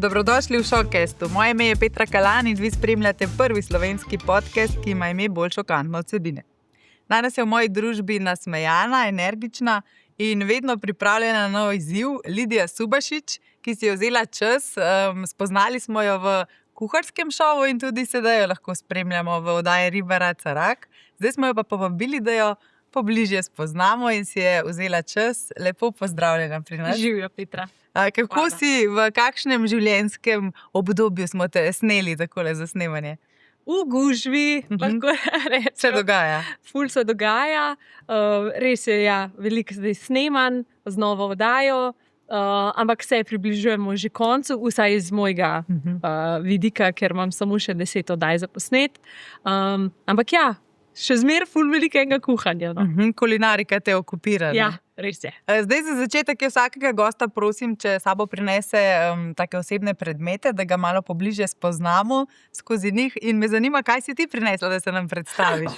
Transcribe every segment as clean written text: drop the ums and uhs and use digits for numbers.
Dobrodošli v Showcastu. Moje ime je Petra Kalan in vi spremljate prvi slovenski podcast, ki ima ime bolj šokantne vsebine. Danes je v moji družbi nasmejana, energična in vedno pripravljena na nov izziv Lidija Subašič, ki si je vzela čas. Spoznali smo jo v kuharskem šovu in tudi sedaj jo lahko spremljamo v oddaji Ribara Carak. Zdaj smo jo pa povabili, da jo pobližje spoznamo in si je vzela čas. Lepo pozdravljena pri nas. Živijo, Petra. Kako si, v kakšnem življenjskem obdobju smo te sneli takole za snemanje? V gužvi, lahko rečem. Se dogaja. Ful se dogaja. Res je, ja, veliko zdaj snemanj z novo oddajo, ampak se približujemo že koncu, vsaj iz mojega vidika, ker imam samo še 10 oddaj za posnet. Ampak ja, še zmeraj ful velikega kuhanja. No. Kulinarika te okupira. Ja, res je. Zdaj za začetek je vsakega gosta prosim, če sabo prinese take osebne predmete, da ga malo pobliže spoznamo skozi njih. In me zanima, kaj si ti prinesla, da se nam predstaviš.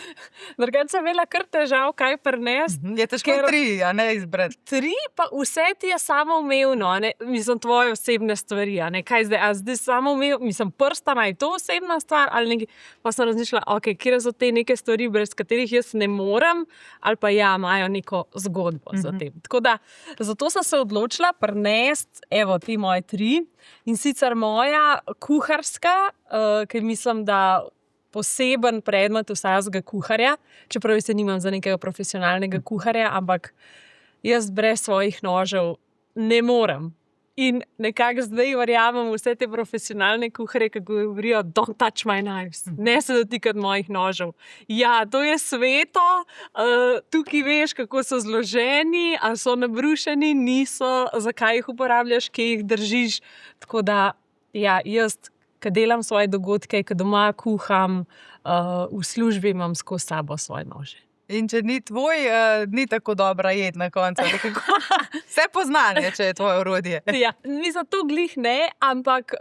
Drugače sem imela kar težav, kaj prinesti. Je težko 3, a ne izbrati. 3, pa vse ti je samoumevno, mislim, tvoje osebne stvari. Kaj zdaj? A zdaj samoumevno, mislim, prstana je to osebna stvar ali nekaj. Pa sem razmišljala, kje so te neke stvari, brez katerih jaz ne morem, ali pa ja, imajo neko zgodbo za tem. Tako da, zato sem se odločila prinesti, evo, ti moje 3. In sicer moja kuharska, ker mislim, da poseben predmet vsakega kuharja, čeprav se nimam za nekega profesionalnega kuharja, ampak jaz brez svojih nožev ne morem. In nekako zdaj verjamem vse te profesionalne kuharje, ki govorijo, don't touch my knives, ne se dotikati mojih nožev. Ja, to je sveto, tukaj veš, kako so zloženi, ali so nabrušeni, niso, zakaj jih uporabljaš, kje jih držiš. Tako da, ja, jaz, ko delam svoje dogodke, ko doma kuham, v službi imam skozi sabo svoje nože. In če ni tvoj, ni tako dobra jed na koncu. Vse poznanje, če je tvoje orodje. Ja, mislim, to glih ne, ampak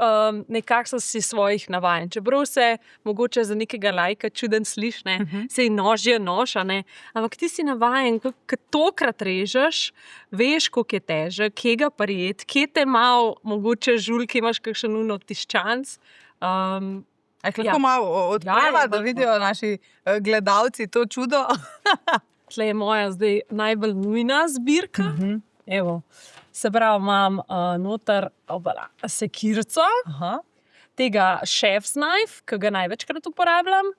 nekako sem si svojih navajen. Čeprav se mogoče za nekega lajka čuden sliš, ne, sej nož je nož, ne, ampak ti si navajen, ko tokrat režeš, veš, koliko je težek, kje ga prijeti, kje te malo mogoče žul, kje imaš kakšen tiščanc. Lahko malo odpreva, da vidijo naši gledalci to čudo? Tle je moja zdaj najbolj nujna zbirka. Evo, se pravi, imam noter sekirco, tega chef's knife, ki ga največkrat uporabljam.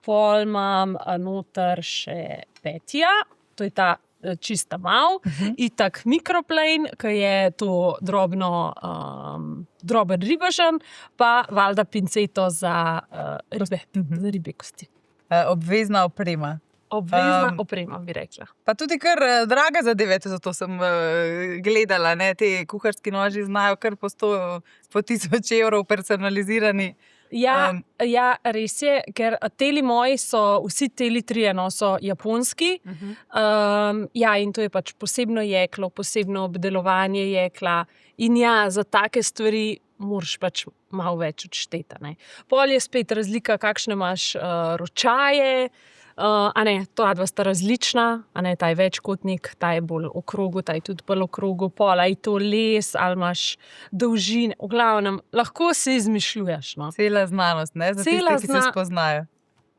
Pol imam noter še petija, to je ta čista mal, itak mikroplane, ki je to droben ribežen, pa valjda pinceto za ribje kosti. Obvezna oprema. Obvezna oprema, bi rekla. Pa tudi kar draga zadeve, zato sem gledala, ne, te kuharski noži znajo kar po 100, po 1000 evrov personalizirani. Ja, res je, ker teli moji so, vsi teli 3 so japonski. Ja, in to je pač posebno jeklo, posebno obdelovanje jekla. In ja, za take stvari moraš pač malo več odšteti. Pol je spet razlika, kakšne imaš ročaje. Ta dva sta različna, ta je večkotnik, ta je bolj okrogu, ta je tudi bolj okrogu, pol je to les, ali imaš dolžine, v glavnem, lahko se izmišljuješ. No. Cela znanost, ne, za tiste, ki se spoznajo.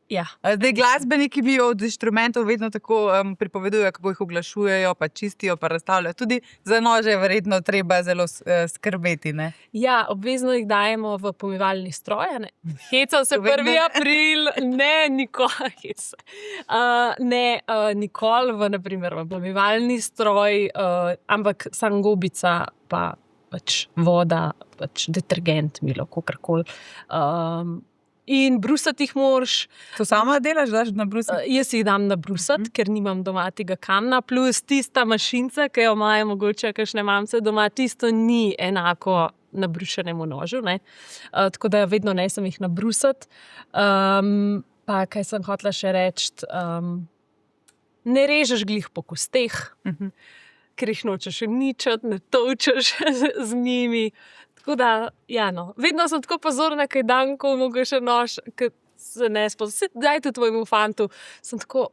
Ja. Zdaj glasbeniki bi od inštrumentov vedno tako pripovedujejo, kako jih oglašujejo, pa čistijo, pa razstavljajo. Tudi za nože je verjetno treba zelo skrbeti, ne? Ja, obvezno jih dajemo v pomivalni stroj, ne? Hecam se 1. april, ne, nikoli hecam. Nikoli v pomivalni stroj, ampak samo gobica, pa pač voda, pač detergent, milo, kakorkoli. In brusati jih moraš. To sama delaš, daš na brusati? Jaz jih dam na brusati, ker nimam doma tega kamna, plus tista mašinca, ki jo imajo mogoče kakšne mamce doma, tisto ni enako nabrušenemu nožu, ne. Tako da vedno nesem jih nabrusati. Pa kaj sem hotela še reči, ne režeš glih po kosteh, ker jih nočeš uničiti, ne tolčeš z njimi. Tako da, ja, no. Vedno sem tako pozorna, kaj dan, ko mogoče še nož, ki se ne spoznam. Daj to tvojemu fantu. Sem tako,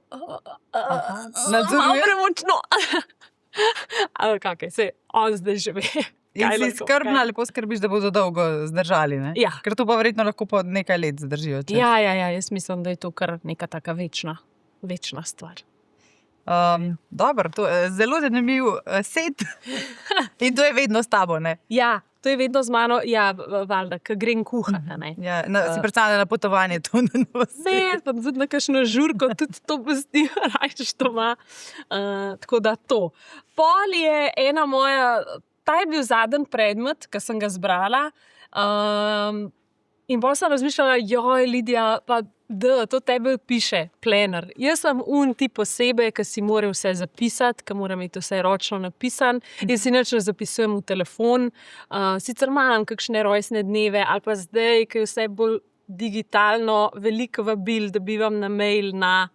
malo premočno. Ali kakaj, se on zdaj že ve. In si skrbna, lepo skrbiš, da bodo dolgo zdržali, ne? Ja. Ker to pa verjetno lahko po nekaj let zdržijo. Ja, jaz mislim, da je to kar neka taka večna stvar. Dobro, to je zelo zanimiv set. In to je vedno s tabo, ne? Ja, to je vedno z mano, valjda, ko grem kuhati, ne. Ja, si predstavlja na potovanje to ne nosi. Ne, pa tudi na kakšno žurko, tudi to pusti, rajčeš doma. Tako da to. Pol je ena moja, ta je bil zadnji predmet, ki sem ga zbrala. In bolj sem razmišljala, joj, Lidija, pa da, to tebe piše, planner. Jaz sem tip osebe, ki si mora vse zapisati, ki mora imeti vse ročno napisano. Jaz si nič ne zapisujem v telefon. Sicer imam kakšne rojstne dneve, ali pa zdaj, ki je vse bolj digitalno, veliko vabil dobivam na mail, na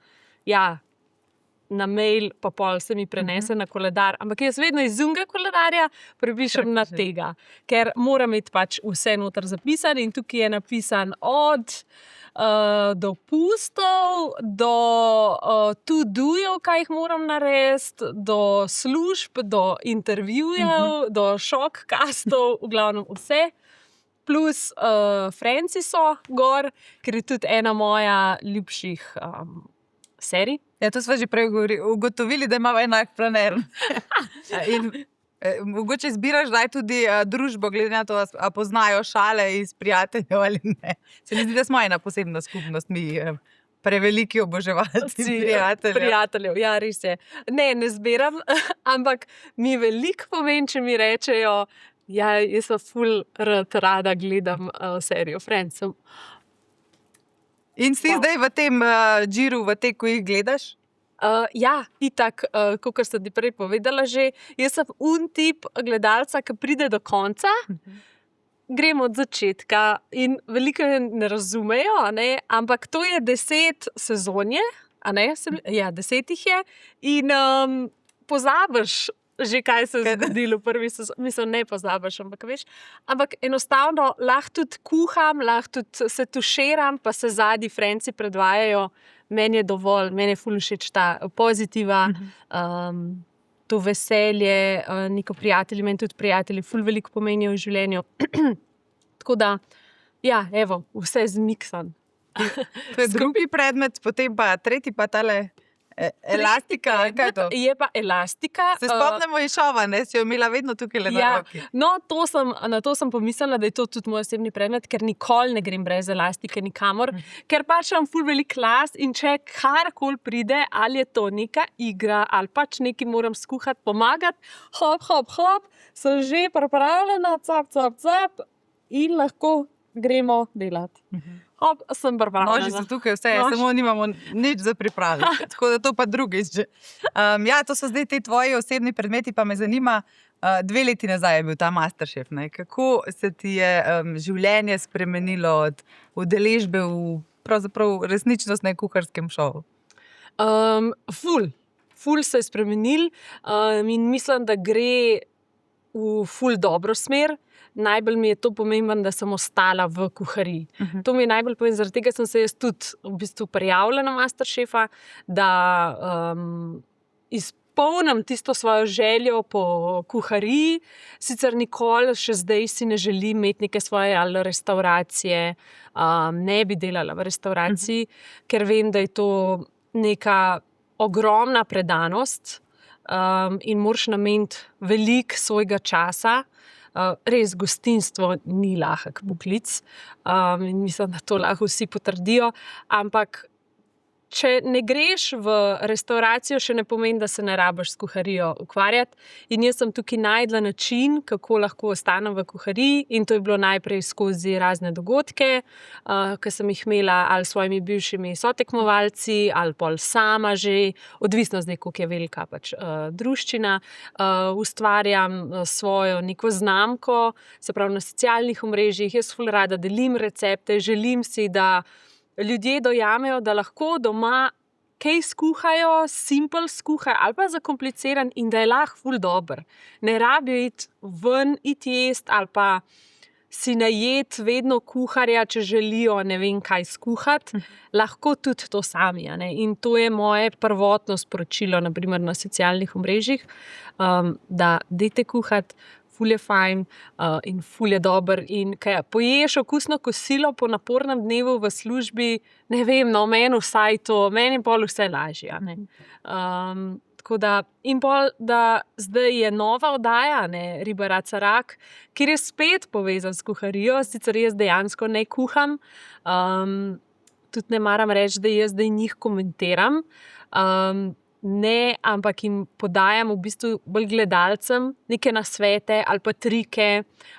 mail, pa pol se mi prenese na koledar. Ampak jaz vedno iz unga koledarja prepišem na tega, ker moram imeti pač vse noter zapisano in tukaj je napisan od dopustov, do to-dojev, kaj jih moram narediti, do služb, do intervjujev, do šokkastov, v glavnem vse. Plus Franci so gor, ker je tudi ena moja ljubših serij. Ja, to smo že prej ugotovili, da imamo enak planer. In mogoče zbiraš zdaj tudi družbo, glede na to, a poznajo šale iz prijateljev ali ne. Se mi zdi, da smo ena posebna skupnost, mi preveliki oboževalci prijateljev. Ja, res je. Ne zbiram, ampak mi veliko pomeni, če mi rečejo, ja, jaz pa ful rada gledam serijo Friends. In si zdaj v tem džiru, v te, ko jih gledaš? Ja, itak, kakor sem ti prej povedala že, jaz sem tip gledalca, ki pride do konca, grem od začetka in veliko ne razumejo, ne? Ampak to je 10 sezonje, a ne? Ja, 10 jih je in pozabiš že, kaj se je zgodilo v prvi sezoni. Mislim, ne pozabiš, ampak veš. Ampak enostavno lahko tudi kuham, lahko tudi se tuširam, pa se zadnji Franci predvajajo. Meni je dovolj, meni je ful všeč ta pozitiva, to veselje, neko prijatelji, meni tudi prijatelji ful veliko pomenijo v življenju. Tako da, ja, evo, vse zmiksan. To je drugi predmet, potem pa tretji pa tale elastika. Kaj je to? Je pa elastika. Se spomnimo iz šova, ne? Si jo imela vedno tukaj le na roki. No, na to sem pomislila, da je to tudi moj osebni predmet, ker nikoli ne grem brez elastike nikamor, ker pač imam ful velik las in če karkoli pride, ali je to neka igra, ali pač nekaj moram skuhati, pomagati, hop, sem že pripravljena, cap, in lahko gremo delati. Hop, sem pripravljena. Noži so tukaj vse, samo nimamo nič za pripraviti. Tako da to pa drugič. Ja, to so zdaj te tvoji osebni predmeti, pa me zanima, 2 leti nazaj je bil ta Masterchef. Ne? Kako se ti je življenje spremenilo od udeležbe v pravzaprav resničnostnem kuharskem šovu? Ful se je spremenil in mislim, da gre v ful dobro smer. Najbolj mi je to pomembno, da sem ostala v kuhariji. To mi je najbolj pomembno, zaradi tega sem se jaz tudi v bistvu prijavila na Masterchefa, da izpolnim tisto svojo željo po kuhariji. Sicer nikoli še zdaj si ne želim imeti neke svoje ali restauracije, ne bi delala v restauraciji, ker vem, da je to neka ogromna predanost in moraš nameniti veliko svojega časa. Res, gostinstvo ni lahek poklic in mislim, da to lahko vsi potrdijo, ampak če ne greš v restauracijo, še ne pomeni, da se ne rabiš s kuharijo ukvarjati. In jaz sem tukaj našla način, kako lahko ostanem v kuhariji, in to je bilo najprej skozi razne dogodke, ki sem jih imela ali s svojimi bivšimi sotekmovalci, ali pol sama že, odvisno zdaj, koliko je velika pač druščina. Ustvarjam svojo neko znamko, se pravi na socialnih omrežjih, jaz ful rada delim recepte, želim si, da ljudje dojamejo, da lahko doma kaj skuhajo, simpel skuhajo ali pa zakompliciran in da je lahko ful dober. Ne rabijo iti ven, iti jesti ali pa si najeti vedno kuharja, če želijo ne vem kaj skuhati. Lahko tudi to sami. Ne? In to je moje prvotno sporočilo, na primer na socialnih omrežjih, da dajte kuhati. ful je fajn in ful je dober. In kaj poješ okusno kosilo po napornem dnevu v službi, ne vem, no, meni vsaj to, meni je pol vse lažje. A ne. Tako da, in pol, da zdaj je nova oddaja, ne, Riba, raca, rak, kjer je spet povezan s kuharijo, sicer jaz dejansko ne kuham, tudi ne maram reči, da jaz zdaj njih komentiram, ne, ampak jim podajam v bistvu bolj gledalcem neke nasvete ali pa trike,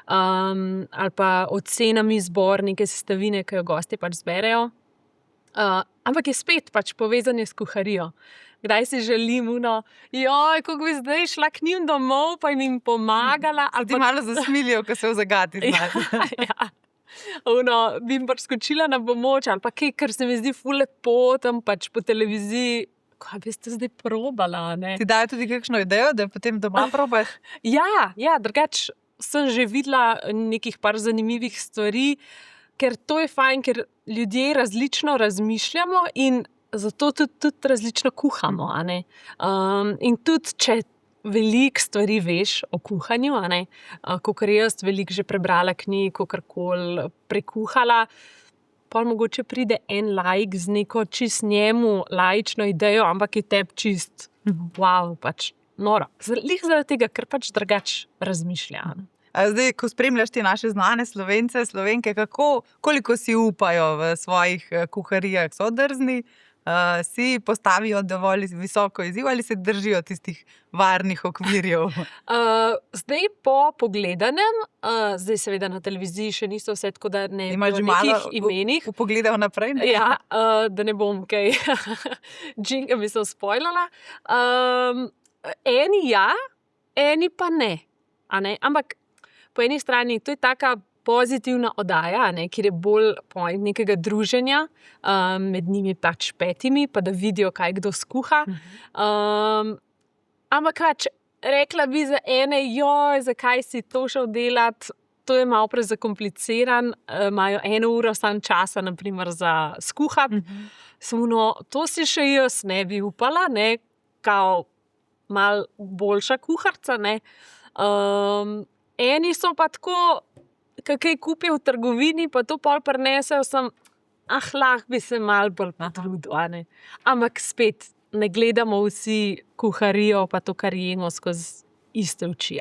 ali pa ocenami izbor neke sestavine, ki jo gostje pač zberejo. Ampak je spet pač povezan s kuharijo. Kdaj si želim, kako bi zdaj šla k njim domov, pa jim pomagala. Ti malo zasmilijo, ko se v zagati znaš. Ja. Bi jim pač skočila na pomoč, ali pa kaj, kar se mi zdi ful lepo, tam pač po televiziji. Kaj bi ste zdaj probala, ne? Ti dajo tudi kakšno idejo, da potem doma probaš? Ja, drugače sem že videla nekih par zanimivih stvari, ker to je fajn, ker ljudje različno razmišljamo in zato tudi različno kuhamo. A ne? In tudi, če veliko stvari veš o kuhanju, a ne, kakor jaz veliko že prebrala knjig, kakorkoli prekuhala, pa mogoče pride en laik z neko čist njemu laično idejo, ampak je tebi čist wow, pač noro. Lih zaradi tega, ker pač drugače razmišlja. Zdaj, ko spremljaš te naše znane Slovence, Slovenke, koliko si upajo v svojih kuharijah, so drzni, si postavijo dovolj visoko izziv ali se držijo tistih varnih okvirjev? Zdaj po pogledanem, zdaj seveda na televiziji še niso vse, tako da ne imaš že malo imenih pogledal naprej? Ne? Ja, da ne bom kaj džinga bi se spoilala. Eni ja, eni pa ne. A ne? Ampak po eni strani to je taka pozitivna oddaja, ne, kjer je bolj point nekega druženja med njimi pač 5, pa da vidijo, kaj kdo skuha. Ampak rekla bi za ene, zakaj si to šel delat, to je malo prezakompliciran, imajo 1 uro samo časa, na primer, za skuhati. To si še jaz ne bi upala, ne, kao malo boljša kuharca, ne. Eni so pa tako, kaj kupijo v trgovini, pa to pol prinesejo, lahko bi se malo bolj potrudil. Ampak spet, ne gledamo vsi kuharijo, pa to, kar jemo skozi iste oči.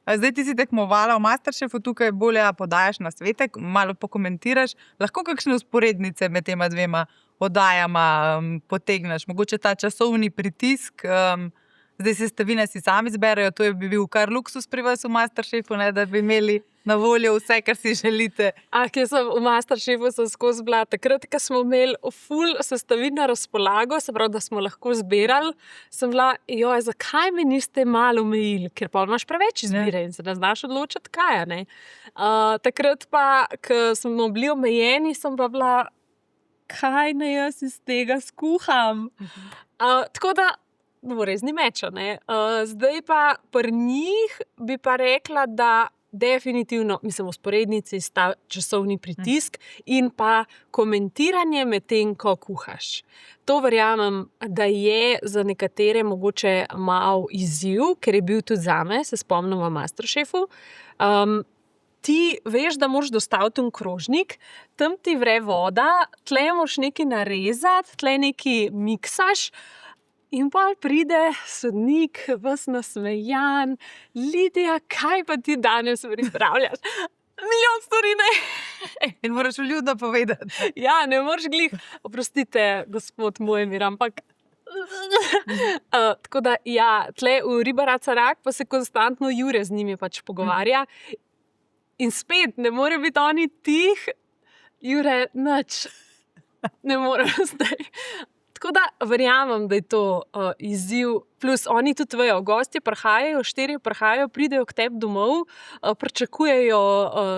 Zdaj ti si tekmovala v Masterchefu, tukaj bolje podajaš nasvete, malo pokomentiraš. Lahko kakšne vzporednice med tema 2 oddajama potegneš? Mogoče ta časovni pritisk, zdaj sestavine si sami zberejo, to bi bil kar luksus pri vas v Masterchefu, ne, da bi imeli na voljo vse, kar si želite. Jaz sem v Masterchefu skozi bila takrat, ko smo imeli ful sestavin na razpolago, se pravi, da smo lahko zbirali, sem bila, zakaj me niste malo omejili, ker pa imaš preveč izbire in se ne znaš odločiti, kaj. Ne? Takrat pa, ko smo bili omejeni, sem pa bila, kaj naj jaz iz tega skuham. Tako da dvorezni meč. Zdaj pa pri njih bi pa rekla, da definitivno, mislim, vzporednici sta časovni pritisk in pa komentiranje med tem, ko kuhaš. To verjamem, da je za nekatere mogoče malo izziv, ker je bil tudi zame, se spomnim v Masterchefu. Ti veš, da moraš dostaviti un krožnik, tam ti vre voda, tle moraš nekaj narezati, tle nekaj miksaš, in pa pride sodnik, vas nasmejan, Lidija, kaj pa ti danes pripravljaš? Milijon stvari ne. In moraš vljudno povedati. Ja, ne moreš glih, oprostite, gospod Mojmir, ampak tako da, tle v Riba, raca, rak pa se konstantno Jure z njimi pač pogovarja. In spet, ne more biti oni tih, Jure, nič, ne more zdaj. Tako da verjamem, da je to izziv, plus oni tudi vejo, gostje prihajajo, 4 prihajajo, pridejo k tebi domov, pričakujejo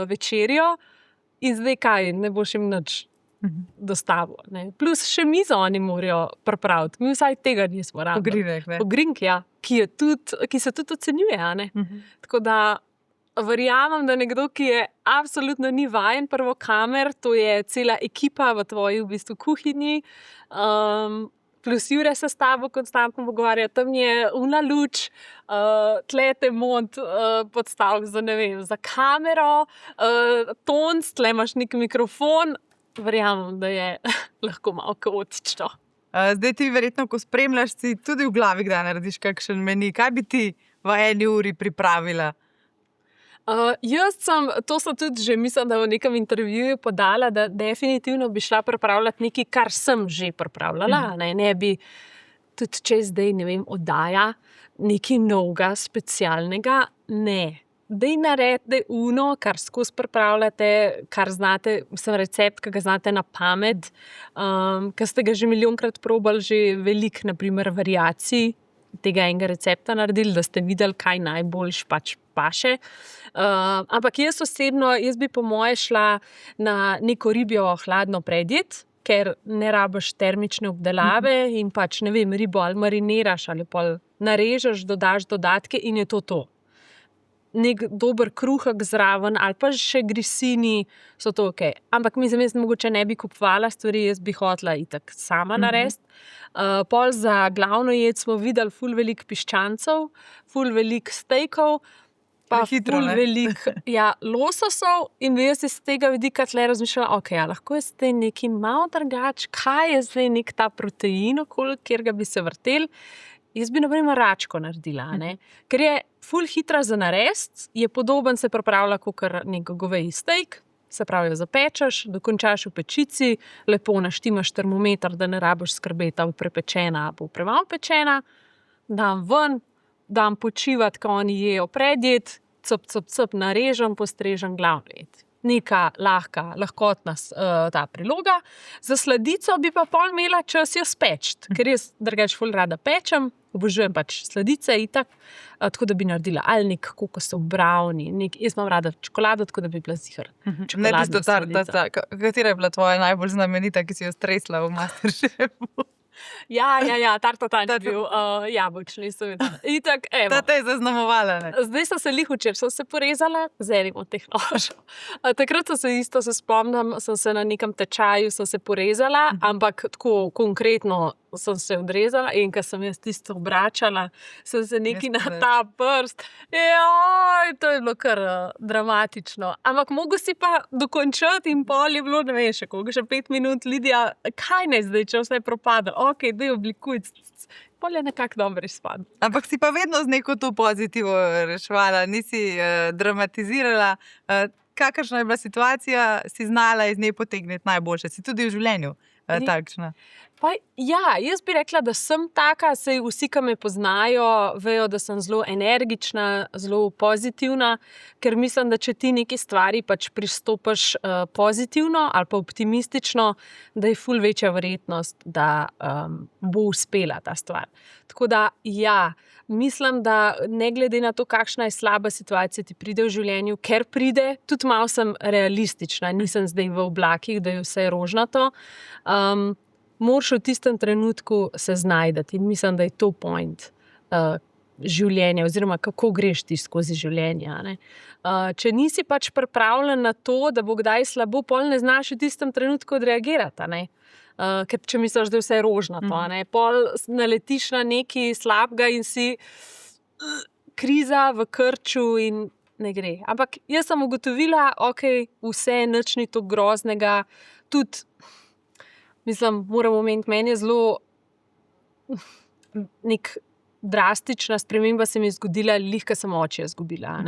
večerjo in zdaj kaj, ne boš jim nič dostavil. Ne? Plus še mizo oni morajo pripraviti, mi vsaj tega nismo rabili. Pogrinek, ne? Pogrinek, ja, ki se tudi ocenjuje. Ne? Tako da verjamem, da nekdo, ki je absolutno ni vajen prvokamer, to je cela ekipa v tvoji v bistvu kuhinji, plus Jure se s tabo konstantno pogovarja, tam je una luč, tle te mont podstavk za, ne vem, za kamero, tonc, tle imaš nek mikrofon, verjamem, da je lahko malo kaotično. Zdaj ti verjetno, ko spremljaš, si tudi v glavi, kdaj narediš kakšen meni. Kaj bi ti v 1 uri pripravila? To sem tudi že, mislim, da v nekem intervjuju podala, da definitivno bi šla pripravljati nekaj, kar sem že pripravljala. Ne bi, tudi če zdaj, ne vem, oddaja nekaj novega, specialnega, ne. Daj naredite uno, kar skozi pripravljate, kar znate, recept, ki ga znate na pamet, ki ste ga že milijonkrat probali, že veliko, naprimer, variacij tega enega recepta naredili, da ste videli, kaj najboljš pač paše. Ampak jaz osebno, bi po moje šla na neko ribjo hladno predjed, ker ne rabiš termične obdelave in pač, ne vem, ribo ali mariniraš ali pol narežeš, dodaš dodatke in je to. Nek dober kruhek zraven ali pa še grisini so to okej. Ampak jaz mogoče ne bi kupovala stvari, jaz bi hotela itak sama narediti. Pol za glavno jed smo videli ful veliko piščancev, ful veliko stejkov, pa hitro, ful veliko lososov in jaz iz tega vidika tle razmišljala, lahko je zdaj nekaj malo drugače, kaj je zdaj nek ta protein, okoli kjer ga bi se vrtel. Jaz bi, na primer, račko naredila, ker je ful hitra za narediti, je podoben, se pripravlja kakor nek goveji steak, se pravi, zapečeš, dokončaš v pečici, lepo naštimaš termometer, da ne rabiš skrbeti, ali bo prepečena, ali bo premalo pečena, dam ven, dam počivati, ko oni jejo predjed, cp, narežem, postrežem glavno jed. Neka lahkotna ta priloga. Za sladico bi pa pol imela čas jo speči, ker jaz drugače ful rada pečem, obožujem pač sladice itak, tako da bi naredila ali nek kokosov brownie, jaz imam rada čokolado, tako da bi bila ziher. Ne bi to katera je bila tvoja najbolj znamenita, ki si jo stresla v Masterchefu? Ja, tarta je bil jabolčni, seveda. Itak, evo. Ta te je zaznamovala, ne? Zdaj sem se včeraj sem se porezala z enim od teh nožev. Takrat se spomnim, sem se na nekem tečaju sem se porezala, ampak tako konkretno sem se odrezala in ko sem jaz tisto obračala, sem se nekaj na ta prst. To je bilo kar dramatično. Ampak mogo si pa dokončati in pol je bilo, ne vem, še 5 minut, Lidija, kaj naj zdaj, če vse propada? Daj oblikuj. Pol je nekako dobro izpadlo. Ampak si pa vedno z neko to pozitivo reševala, nisi dramatizirala. Kakršna je bila situacija, si znala iz nje potegniti najboljše. Si tudi v življenju takšna. Pa, jaz bi rekla, da sem taka, saj vsi, ki me poznajo, vejo, da sem zelo energična, zelo pozitivna, ker mislim, da če ti neki stvari pač pristopiš pozitivno ali pa optimistično, da je ful večja verjetnost, da bo uspela ta stvar. Tako da, mislim, da ne glede na to, kakšna je slaba situacija, ti pride v življenju, ker pride, tudi malo sem realistična, nisem zdaj v oblakih, da je vse rožnato. Moraš v tistem trenutku se znajdati in mislim, da je to point življenja oziroma kako greš ti skozi življenje. Če nisi pač pripravljen na to, da bo kdaj slabo, pol ne znaš v tistem trenutku odreagirati. Ker če misliš, da je vse rožnato, pol naletiš na nekaj slabega in si kriza v krču in ne gre. Ampak jaz sem ugotovila, vse nič ni to groznega, tudi moram omeniti, meni je zelo nek drastična sprememba se mi je zgodila, ko sem očija izgubila.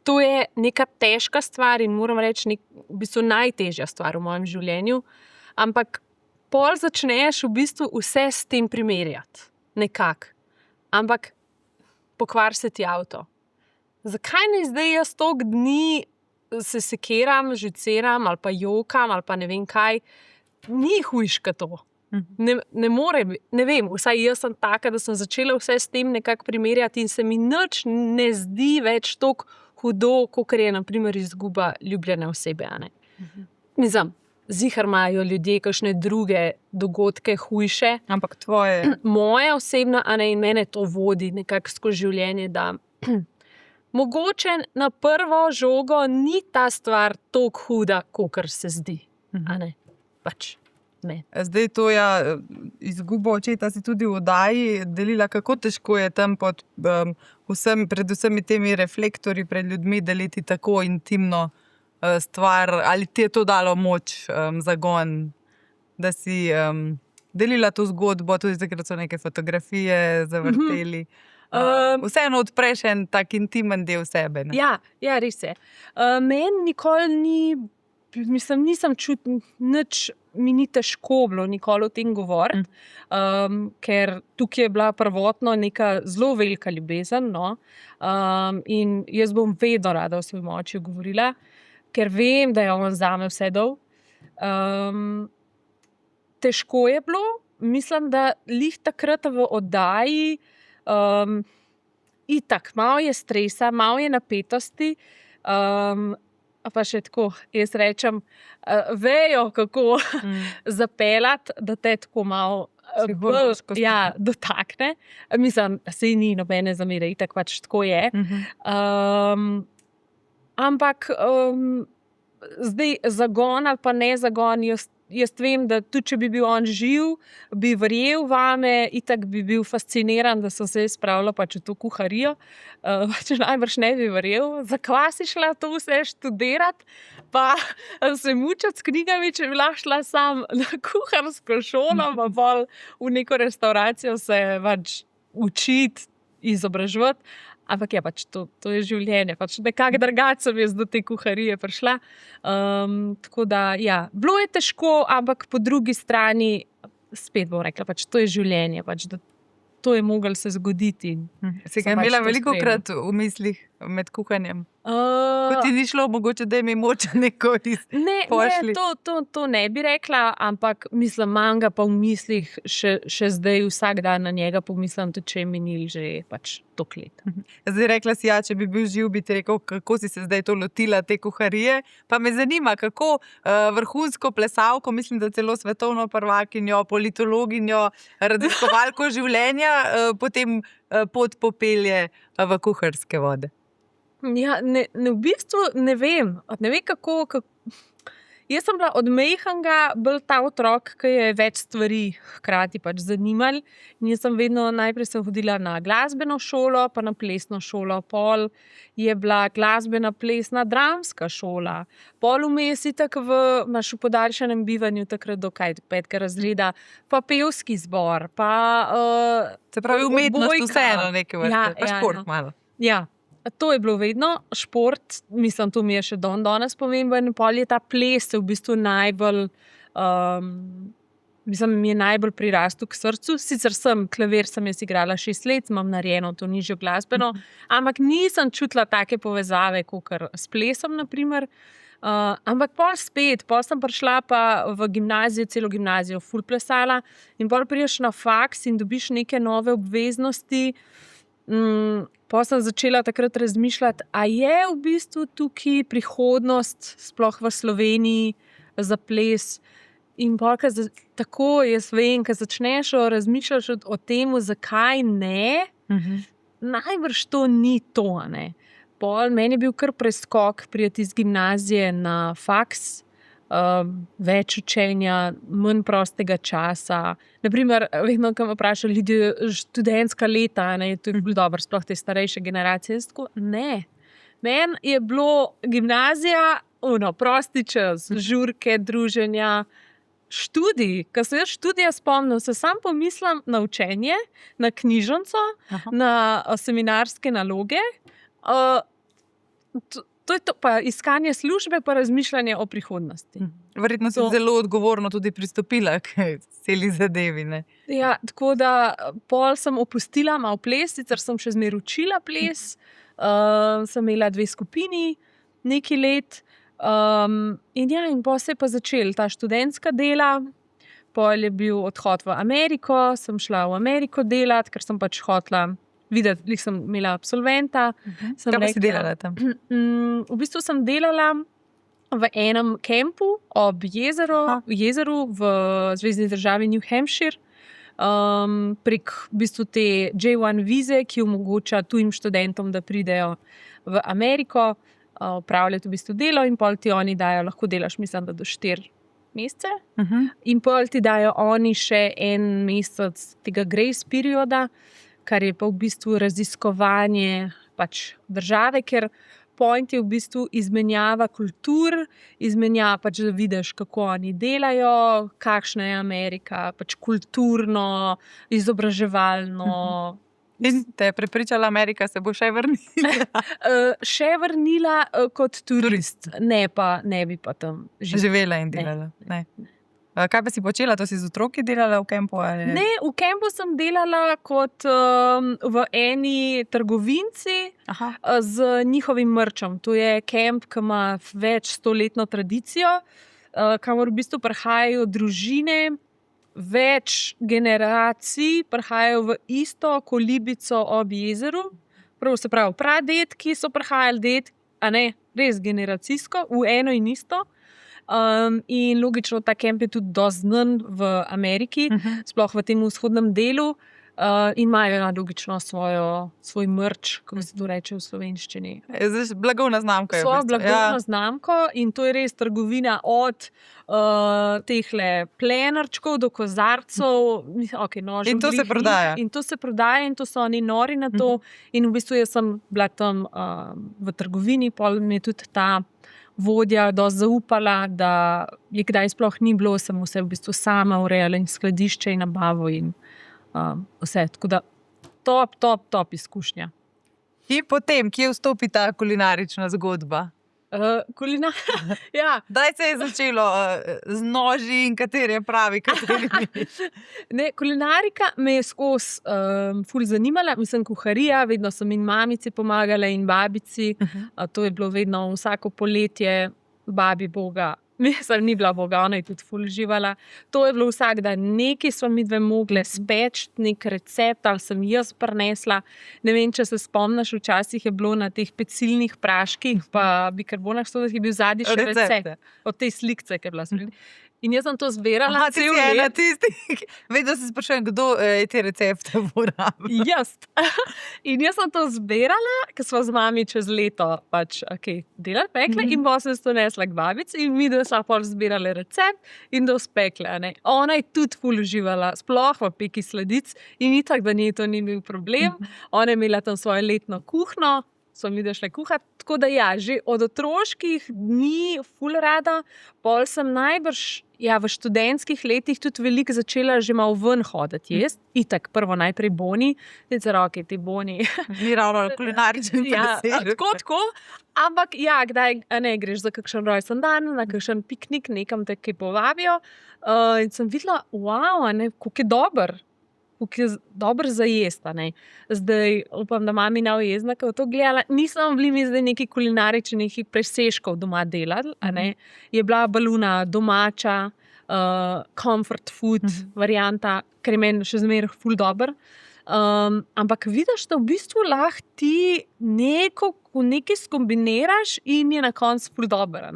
To je neka težka stvar in moram reči, v bistvu najtežja stvar v mojem življenju, ampak pol začneš v bistvu vse s tem primerjati. Nekako. Ampak pokvari se ti avto. Zakaj ne zdaj jaz toliko dni se sekiram, živceram ali pa jokam ali pa ne vem kaj, ni hujška to. Ne morem, ne vem, vsaj jaz sem taka, da sem začela vse s tem nekako primerjati in se mi nič ne zdi več toliko hudo, kakor je na primer izguba ljubljene osebe. Mislim, ziher imajo ljudje kakšne druge dogodke hujše. Ampak tvoje... Moje osebno, in mene to vodi nekako skozi življenje, da mogoče na prvo žogo ni ta stvar toliko huda, kakor se zdi. Pač Ne. Zdaj to izgubo očeta si tudi v oddaji delila, kako težko je tam pod pred vsemi temi reflektorji pred ljudmi deliti tako intimno stvar, ali ti je to dalo moč, zagon, da si delila to zgodbo, tudi takrat so neke fotografije zavrteli. Vseeno odpreš en tak intimen del sebe. Ne? Ja, res je. Meni nikoli ni, nisem čutila, nič mi ni težko bilo nikoli o tem govoriti, ker tukaj je bila prvotno neka zelo velika ljubezen, no? In jaz bom vedno rada o svojem očiju govorila, ker vem, da je on zame vse dal. Težko je bilo, mislim, da lih takrat v oddaji itak, malo je stresa, malo je napetosti, pa še tako, jaz rečem, vejo, kako zapeljati, da te tako malo dotakne. Mislim, saj ni nobene zamere, itak pač tako je. Ampak zdaj zagon ali pa ne zagon, jaz vem, da tudi če bi bil on živ, bi verjel vame, itak bi bil fasciniran, da sem se spravila pač v to kuharijo. Če najbrž ne bi verjel, zakaj si šla to vse študirati, pa se mučati s knjigami, če bi lahko šla sam na kuharsko šolo, pa bolj v neko restauracijo se pač učiti, izobraževati. Ampak pač to je življenje, pač nekako drugače sem jaz do te kuharije prišla. Tako da, bilo je težko, ampak po drugi strani spet bom rekla, pač to je življenje, pač da to je moglo se zgoditi. Si ga imela veliko krat v mislih med kuhanjem? Ko ti ni šlo, mogoče, da je mi moč neko pošli? Ne, to ne bi rekla, ampak mislim, imam ga pa v mislih še zdaj vsak dan na njega pomislim, tudi če je minil že pač toliko let. Zdaj rekla si, če bi bil živ, bi ti rekel, kako si se zdaj to lotila te kuharije. Pa me zanima, kako vrhunsko plesalko, mislim, da celo svetovno prvakinjo, politologinjo, raziskovalko življenja, potem pot popelje v kuharske vode. Ja, v bistvu ne vem. Ne vem, kako. Jaz sem bila od majhnega bolj ta otrok, ki je več stvari hkrati pač zanimal. In jaz sem vedno najprej hodila na glasbeno šolo, pa na plesno šolo. Pol je bila glasbena, plesna, dramska šola. Pol vmes itak imaš v podaljšanem bivanju takrat do 5. razreda, pa pevski zbor, pa se pravi umetnost vseeno nekaj vrste, pa šport malo. Ja. To je bilo vedno, šport, mislim, to mi je še danes pomemben, pol je ta ples v bistvu najbolj, mi je najbolj prirastel k srcu, sicer klavir sem jaz igrala 6 let, imam narejeno to nižjo glasbeno, ampak nisem čutila take povezave, kakor s plesom, na primer. Ampak pol sem prišla pa v gimnazijo, celo gimnazijo ful plesala in pol prideš na faks in dobiš neke nove obveznosti. Pa sem začela takrat razmišljati, a je v bistvu tukaj prihodnost, sploh v Sloveniji, za ples. In pa tako, jaz vem, ko začneš razmišljati o tem, zakaj ne, najbrž to ni to, ne. Pol meni je bil kar preskok priti iz gimnazije na faks, več učenja, manj prostega časa. Naprimer, vedno, ko me vprašajo ljudi, študentska leta, ne, to je bilo dobro, sploh te starejše generacije. Tako, ne. Meni je bilo gimnazija, prosti čas, žurke, druženja, študij. Ko se jaz študija spomnim, se sam pomislim na učenje, na knjižnico, na seminarske naloge. To je to, pa iskanje službe, pa razmišljanje o prihodnosti. Verjetno si zelo odgovorno tudi pristopila k celi zadevi, ne? Ja, tako da pol sem opustila malo ples, sicer sem še zmeraj učila ples, sem imela 2 skupini, nekaj let, in pol se je pa začel ta študentska dela, pol je bil odhod v Ameriko, sem šla v Ameriko delati, ker sem pač hotela videti, sem imela absolventa. Kaj pa si delala tam? V bistvu sem delala v enem kampu ob jezeru v zvezni državi New Hampshire, prek v bistvu te J1 vize, ki omogoča tujim študentom, da pridejo v Ameriko, opravljati v bistvu delo in pol ti oni dajo, lahko delaš, mislim, da do 4 mesece. Mhm. In pol ti dajo oni še en mesec tega grace perioda, kar je pa v bistvu raziskovanje pač države, ker point je v bistvu izmenjava kultur, izmenjava pač, da vidiš, kako oni delajo, kakšna je Amerika, pač kulturno, izobraževalno. In te je prepričala Amerika, se bo še vrnila? Še vrnila kot turist, ne bi pa tam Živela in delala. Ne. Kaj pa si počela? To si z otroki delala v kampu? Ali? Ne, v kampu sem delala kot v eni trgovinci z njihovim mrčem. To je kamp, ki ima več stoletno tradicijo, kamor v bistvu prihajajo družine, več generacij prihajajo v isto kolibico ob jezeru. Prav se pravi, pradedki so prihajali, res generacijsko, v eno in isto. In logično, ta kamp je tudi dosti znan v Ameriki, sploh v tem vzhodnem delu. In imajo logično svoj mrč, kako se to reče v slovenščini. Blagovna znamka. Svojo blagovno znamko, in to je res trgovina od tehle plenarčkov do kozarcev, nožev. In to se prodaja. In to se prodaja in to so oni nori na to. In v bistvu jaz sem bila tam v trgovini, pol mi je tudi ta vodja dosti zaupala, da je kdaj sploh ni bilo, sem vse v bistvu sama urejala in skladišče in nabavo in vse. Tako da top izkušnja. In potem, kje vstopi ta kulinarična zgodba? Ja. Kdaj se je začelo z noži in kateri je pravi, kateri ni? Ne, kulinarika me je skozi ful zanimala, mislim kuharija, vedno sem in mamici pomagala in babici. To je bilo vedno vsako poletje babi Boga. Mislim, ni bila Boga, ona je tudi ful uživala. To je bilo vsak dan, nekaj smo mi dve mogle speči, nek recept, ali sem jaz prinesla. Ne vem, če se spomniš, včasih je bilo na teh pecilnih praških, pa bikarbonah, da je bil zadnji še recept od te slikce, ki je bila spredi. In jaz sem to zbirala. Ti si ena tistih, vedno se sprašujem, kdo je te recepte uporabil. Jaz. In jaz sem to zbirala, ker smo z mami čez leto pač delali, pekle, in pa sem se to nesla k babici in mi, da smo pol zbirali recept in da uspekle. Ona je tudi ful uživala, sploh v peki sladic in itak, da ni to ni bil problem. Ona je imela tam svojo letno kuhno, smo mi da šle kuhati. Tako da ja, že od otroških dni ful rada, pol sem najbrž v študentskih letih tudi veliko začela že malo ven hoditi jesti. Itak, prvo najprej boni, te boni. Ni ravno kulinarični presežek. Tako. Ampak kdaj greš za kakšen rojsten dan, na kakšen piknik, nekam te kaj povabijo. In sem videla, kako je dober. Kako je dober za jesti. Zdaj, upam, da mami na ujezna, ko to gledala, nisem bili mi zdaj neki kulinaričnih presežkov doma delali. Je bila baluna domača, comfort food varianta, ker je meni še zmeraj ful dober. Ampak vidiš, da v bistvu lahko ti nekaj skombiniraš in je na koncu ful dober.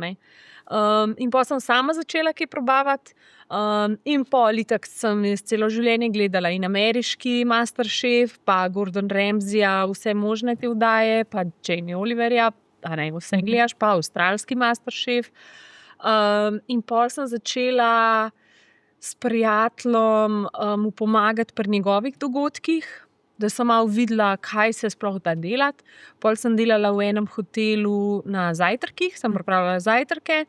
In pa sem sama začela kaj probavati. In pol itak sem celo življenje gledala in ameriški Masterchef, pa Gordon Ramsayja, vse možne te vdaje, pa Jamie Oliverja, vse gledaš, pa avstralski Masterchef. In pol sem začela s prijateljem mu pomagati pri njegovih dogodkih, da sem malo videla, kaj se sploh da delati. Pol sem delala v enem hotelu na zajtrkih, sem pripravljala zajtrke.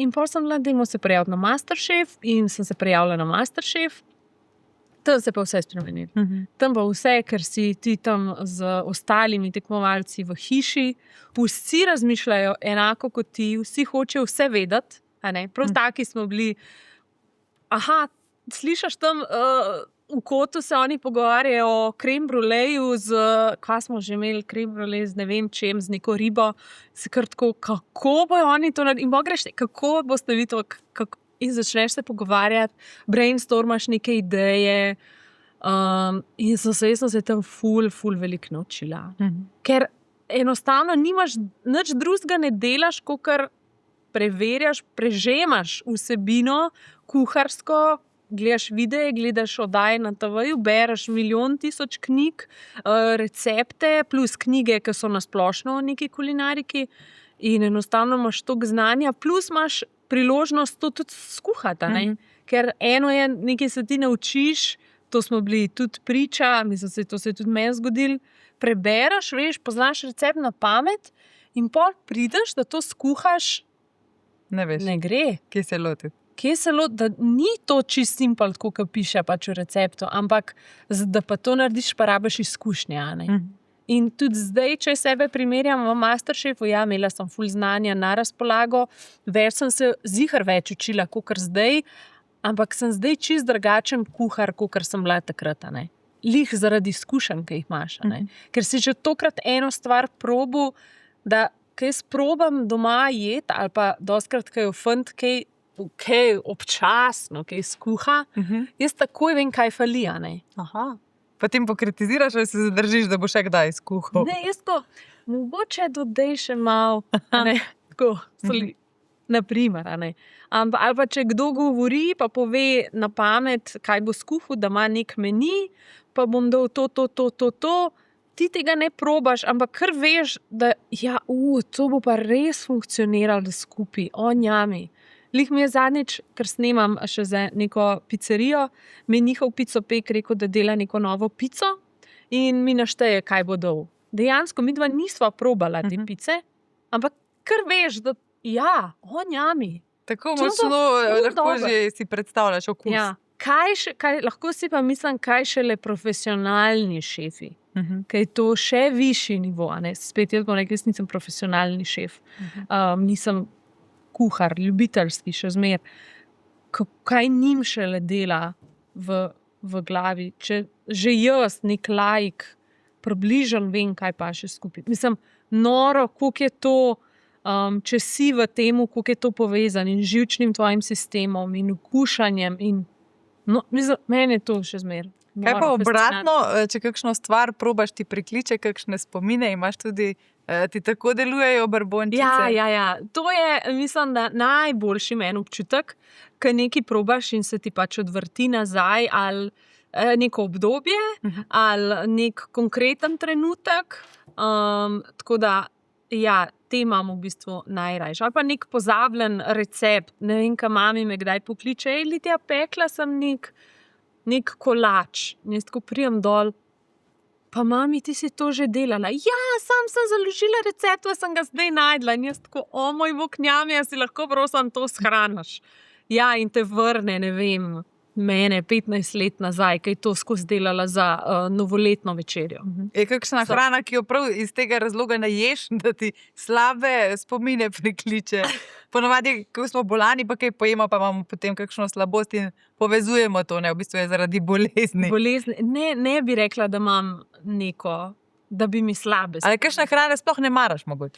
In pol sem bila, dajmo se prijaviti na Masterchef in sem se prijavila na Masterchef. Tam se pa vse spremeni. Tam pa vse, ker si ti tam z ostalimi tekmovalci v hiši, vsi razmišljajo enako kot ti, vsi hočejo vse vedeti. Prav taki smo bili. Slišaš tam v kotu se oni pogovarjajo o krem bruleju kaj smo že imeli, krem brulej z ne vem čem, z neko ribo. Se kar tako, kako bojo oni to naredili? In pa greš, kako boste vi to, in začneš se pogovarjati, brainstormaš neke ideje. In sem se tam ful veliko naučila. Ker enostavno nimaš nič drugega, ne delaš, kakor preverjaš, prežemaš vsebino kuharsko, gledaš videe, gledaš oddaje na TV-ju, bereš milijon tisoč knjig, recepte, plus knjige, ki so na splošno o neki kulinariki in enostavno imaš toliko znanja, plus imaš priložnost to tudi skuhati. Ker eno je, nekaj se ti naučiš, to smo bili tudi priča, mislim, to se je tudi meni zgodilo, prebereš, veš, poznaš recept na pamet in pol prideš, da to skuhaš, Ne veš, ne gre. kje se lotiti. Kje se da ni to čist simpel, tako kot piše pač v receptu, ampak da pa to narediš, pa rabiš izkušnje. A ne? In tudi zdaj, če sebe primerjam v Masterchefu, ja, imela sem ful znanja na razpolago, več sem se ziher več učila, kot zdaj, ampak sem zdaj čist drugačen kuhar, kot sem bila takrat. A ne? Lih zaradi izkušenj, ki jih imaš. A ne? Ker si že tokrat eno stvar probil, da kaj sprobam doma jeti, ali pa dostkrat, kaj jo fant, kaj občasno, kaj skuha, jaz takoj vem, kaj fali. A ne? Aha. Potem pokritiziraš ali se zadržiš, da bo še kdaj skuhal? Ne, jaz to, mogoče dodej še malo, tako, naprimer, ali pa če kdo govori, pa pove na pamet, kaj bo skuhal, da ima nek meni, pa bom dal to, ti tega ne probaš, ampak kar veš, da ja, to bo pa res funkcioniralo skupaj, njami. Lih mi je zadnjič, ker snemam še za neko pizzerijo, mi je njihov picopek rekel, da dela neko novo pico in mi našteje, kaj bo dal. Dejansko midva nisva probala te pice, ampak kar veš, da ja, njami. Tako močno lahko že si predstavljaš okus. Ja. Lahko si pa mislim, kaj šele profesionalni šefi. Kaj je to še višji nivo. Spet jaz bom rekel, jaz nisem profesionalni šef. Nisem kuhar, ljubiteljski še zmer. Kaj njim šele dela v glavi. Če že jaz, nek laik, približno vem, kaj pa še skupaj. Mislim, noro, koliko je to, če si v temu, koliko je to povezan in živčnim tvojim sistemom in okušanjem. Mislim, meni je to še zmer. Kaj pa obratno, če kakšno stvar probaš, ti prikliče kakšne spomine, imaš tudi, ti tako delujejo brbončice? Ja. To je, mislim, da najboljši meni občutek, ko nekaj probaš in se ti pač odvrti nazaj, ali neko obdobje, ali nek konkreten trenutek. Tako da, ja, te imam v bistvu najrajši. Ali pa nek pozabljen recept, ne vem, kaj mami me kdaj pokliče, Lidija, pekla sem nek kolač. Jaz tako prijem dol, pa mami, ti si to že delala. Ja, sam sem založila recept, sem ga zdaj najdla. In jaz tako, moj bog, njami, jaz si lahko prosim to shraniš. Ja, in te vrne, ne vem, mene 15 let nazaj, kaj to skozi delala za novoletno večerjo. Je kakšna hrana, ki jo prav iz tega razloga ne ješ, da ti slabe spomine prikliče? Ponavadi, ko smo bolani, pa kaj pojemo, pa imamo potem kakšno slabost in povezujemo to, v bistvu je zaradi bolezni. Ne bi rekla, da imam neko, da bi mi slabe. Ali kakšna hrana sploh ne maraš mogoče?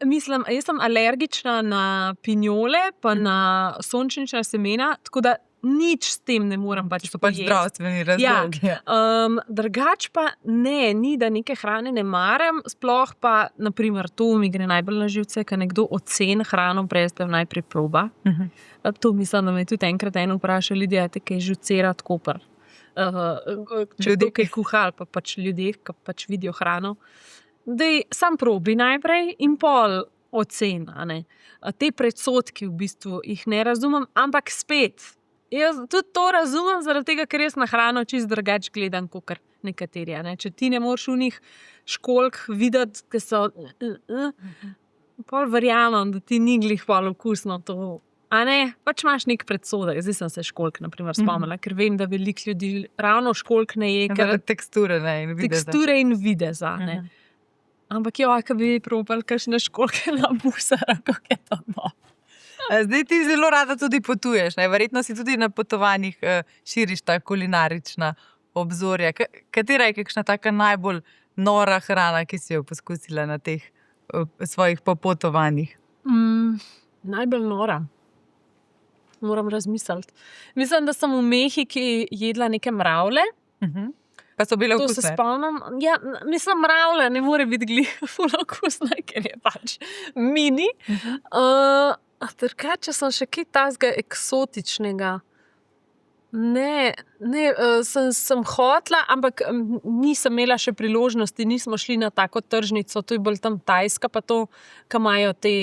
Mislim, jaz sem alergična na pinjole, pa na sončnična semena, tako da nič s tem ne morem pač so pač zdravstveni razlogi. Ja. Drugač pa ni, da neke hrane ne maram, sploh pa, naprimer, to mi gre najbolj na živce, ko nekdo oceni hrano, brez da najprej proba. To mislim, da me tudi enkrat eno vpraša, Lidija, te kaj žucera Koper. Če kdo kaj kuha, ali pa pač ljudje, ki pač vidijo hrano. Dej, sam probi najprej in pol oceni. Te predsodki v bistvu jih ne razumem, ampak spet, jaz tudi to razumem, zaradi tega, ker jaz na hrano čisto drugače gledam, kot nekateri. Če ti ne moreš v njih školjk videti, ki so, pol verjamem, da ti ni glih pol okusno to. Pač imaš nek predsodek. Zdaj sem se školjk, naprimer, spomnila, ker vem, da veliko ljudi ravno školjk ne je. Teksture in videza. Ampak ko bi probali kakšne školjke na busara, kako je to no. Zdaj ti zelo rada tudi potuješ, verjetno si tudi na potovanjih širiš ta kulinarična obzorja. Katera je kakšna taka najbolj nora hrana, ki si jo poskusila na teh svojih popotovanjih? Najbolj nora? Moram razmisliti. Mislim, da sem v Mehiki jedla neke mravlje. Pa so bile okusne? To se spomnim. Ja, mislim, mravlja ne more biti glih ful okusna, ker je pač mini. Drugače sem še kaj takega eksotičnega. Ne, sem hotla, ampak nisem imela še priložnosti, nismo šli na tako tržnico, to je bolj tam Tajska, pa to, ki imajo te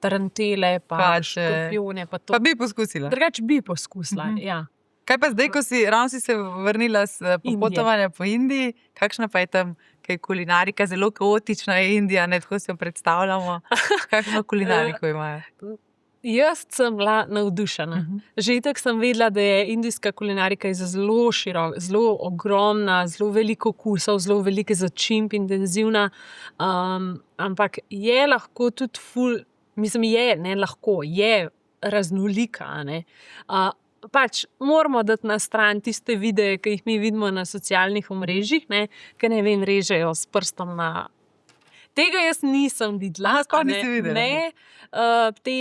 tarantele, pa škorpione. Pa bi poskusila. Drugače bi poskusila, ja. Kaj pa zdaj, ko si se vrnila z popotovanja po Indiji, kakšna pa je tam kaj kulinarika, zelo kaotična je Indija, ne tako si jo predstavljamo. Kakšno kulinariko imajo? Jaz sem bila navdušena. Že itak sem vedela, da je indijska kulinarika zelo široka, zelo ogromna, zelo veliko okusov, zelo veliko začimb, intenzivna. Ampak je lahko tudi je raznolika. Pač moramo dati na stran tiste videe, ki jih mi vidimo na socialnih omrežjih, ki ne vem, režejo s prstom na. Tega jaz nisem videla. Sploh nisi videla? Ne. Te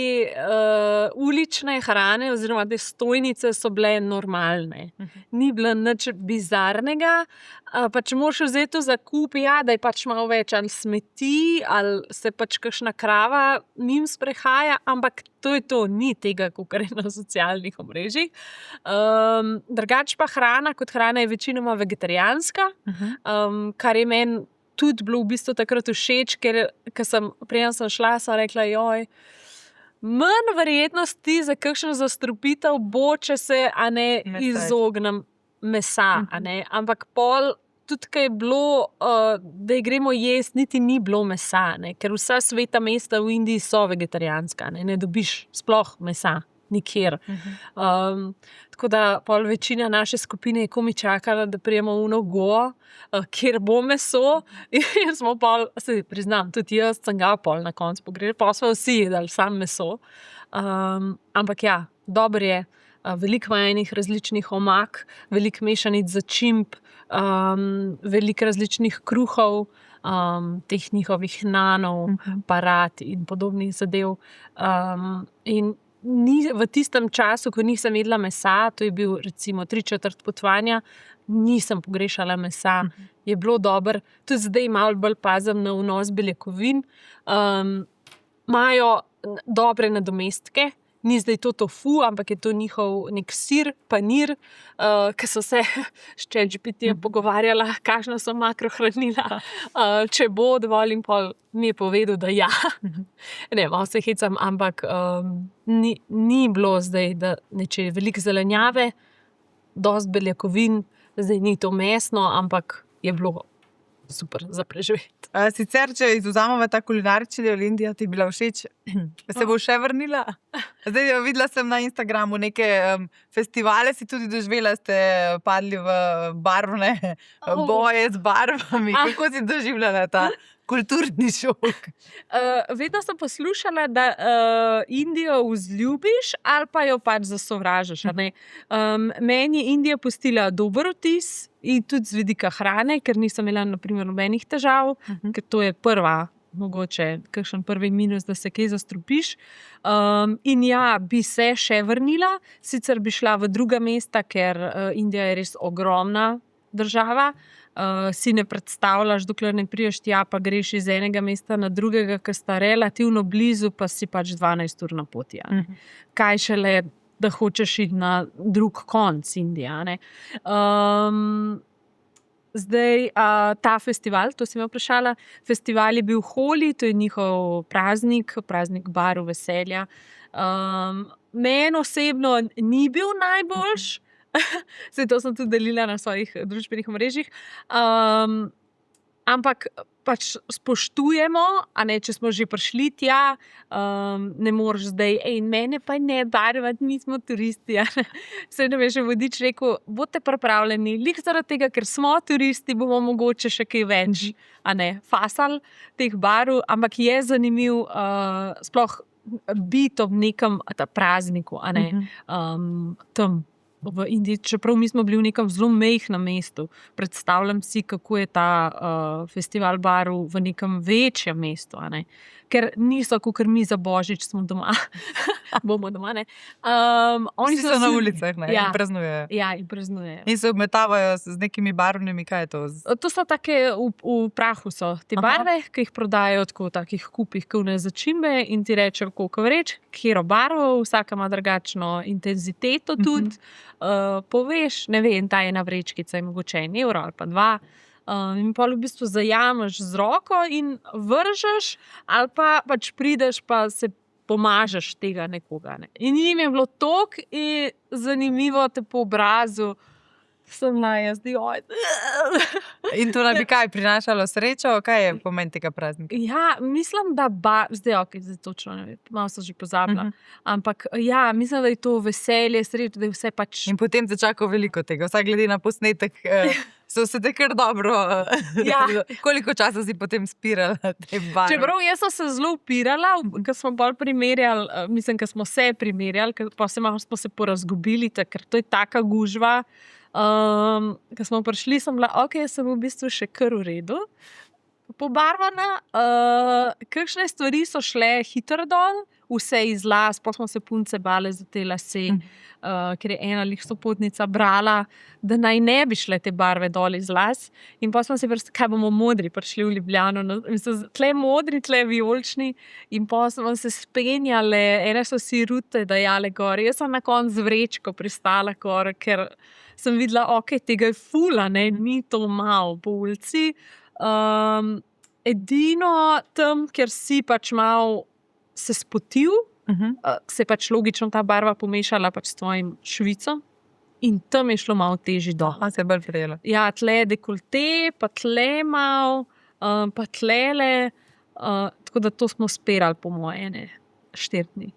ulične hrane oziroma te stojnice so bile normalne. Ni bilo nič bizarnega. Pač moraš vzeti to zakup, da je pač malo več ali smeti, ali se pač kakšna krava njim sprehaja, ampak to je to, ni tega, kakor je na socialnih omrežjih. Drugače pa hrana kot hrana je večinoma vegetarijanska, kar je meni tudi bilo v bistvu takrat všeč, ker preden sem šla, sem rekla, manj verjetnosti za kakšno zastrupitev bo, če se izognem mesa. Ampak pol, tudi kaj je bilo, da gremo jesti, niti ni bilo mesa, ker vsa sveta mesta v Indiji so vegetarijanska, ne dobiš sploh mesa. Nikjer. Tako da pol večina naše skupine je komaj čakala, da prijemo v Goa, kjer bo meso. In smo pol, se priznam, tudi jaz sem ga pol na koncu pogrešala, pol smo vsi jedli samo meso. Ampak ja, dobro je. Veliko ima enih različnih omak, veliko mešanic začimb, veliko različnih kruhov, teh njihovih nanov, parat in podobnih zadev. In v tistem času, ko nisem jedla mesa, to je bil recimo 3/4 potovanja, nisem pogrešala mesa. Je bilo dobro. Tudi zdaj malo bolj pazim na vnos beljakovin. Imajo dobre nadomestke. Ni zdaj to tofu, ampak je to njihov nek sir, panir, ki so se s ChatGPT-jem pogovarjala, kakšna so makrohranila, če bo dovolj, in pol mi je povedal, da ja. Ne, malo se hecam, ampak ni bilo zdaj, da neče veliko zelenjave, dosti beljakovin, zdaj ni to mesno, ampak je bilo super za preživeti. Sicer, če izvzamemo ta kulinarični del Indije, ti je bila všeč, se bo še vrnila? Zdaj videla sem na Instagramu neke festivale, si tudi doživela, ste padli v barvne boje z barvami. Kako si doživljala ta kulturni šok? Vedno sem poslušala, da Indijo vzljubiš ali pa jo pač zasovražiš. Meni je Indija pustila dober vtis in tudi z vidika hrane, ker nisem imela na primer nobenih težav, ker to je mogoče kakšen prvi minus, da se kaj zastrupiš. In ja, bi se še vrnila, sicer bi šla v druga mesta, ker Indija je res ogromna država. Si ne predstavljaš, dokler ne priješ tja, pa greš iz enega mesta na drugega, ker sta relativno blizu, pa si pač 12 ur na poti. Kaj šele, da hočeš iti na drug konc Indije. Zdaj, ta festival, to si me vprašala, festival je bil Holi, to je njihov praznik barv, veselja. Meni osebno ni bil najboljš, Saj to sem tudi delila na svojih družbenih omrežjih. Ampak pač spoštujemo, če smo že prišli tja, ne moreš zdaj, mene pa ne barvati, mi smo turisti. Saj ne veš, vodič rekel, bodite pripravljeni, lik zaradi tega, ker smo turisti, bomo mogoče še kaj več, fasal teh barv, ampak je zanimiv sploh biti ob nekem prazniku, tam. V Indiji, čeprav mi smo bili v nekem zelo majhnem mestu. Predstavljam si, kako je ta festival barv v nekem večjem mestu. ker niso, kakor mi za Božič smo doma. Bomo doma, ne. Oni Vsi so na si- ulicah, ne? Ja. In praznujejo. Ja, in praznujejo. In se obmetavajo z nekimi barvnimi, kaj je to? To so take v prahu, so te Aha. barve, ki jih prodajajo tako v takih kupih, kot začimbe, in ti rečejo, koliko vreč, katero barvo, vsaka ima drugačno intenziteto tudi. Poveš, ne vem, ta ena vrečkica je mogoče €1 ali pa 2. In pa v bistvu zajameš z roko in vržeš, ali pa pač prideš pa se pomažeš tega nekoga. Ne. In jim je bilo tako zanimivo te po obrazu, sem jaz, oj. In to naj bi kaj prinašalo srečo? Kaj je pomen tega praznika? Ja, mislim, da zdaj, zdaj točno ne vem, malo so že pozabila. Ampak ja, mislim, da je to veselje, srečo, da je vse pač. In potem te čaka veliko tega, vsaj glede na posnetek. So se te kar dobro. Ja. Koliko časa si potem spirala te barve? Čeprav jaz sem se zelo upirala, ker smo bolj primerjali, mislim, ker smo se primerjali, pa smo se porazgubili, ker to je taka gužva. Ko smo prišli, sem bila, ok, sem v bistvu še kar v redu, pobarvana. Kakšne stvari so šle hitro dol, vse iz las, pa smo se punce bale za te lase, ker je ena sopotnica brala, da naj ne bi šle te barve dol iz las. In pa smo se kaj bomo modri prišli v Ljubljano, tle modri, tle vijolični, in pa smo se spenjale, ene so si rute dajale gor. Jaz sem na koncu z vrečko pristala gor, ker sem videla, ok, tega je fula, ne, ni to malo po ulici. Edino tam, kjer si pač malo se spotil, se je pač logično ta barva pomešala pač s tvojim švicom in tam je šlo malo težje dol. Se je bolj prijelo. Ja, tle dekolte, pa tle malo, pa tlele, tako da to smo spirali po moje 4 dni.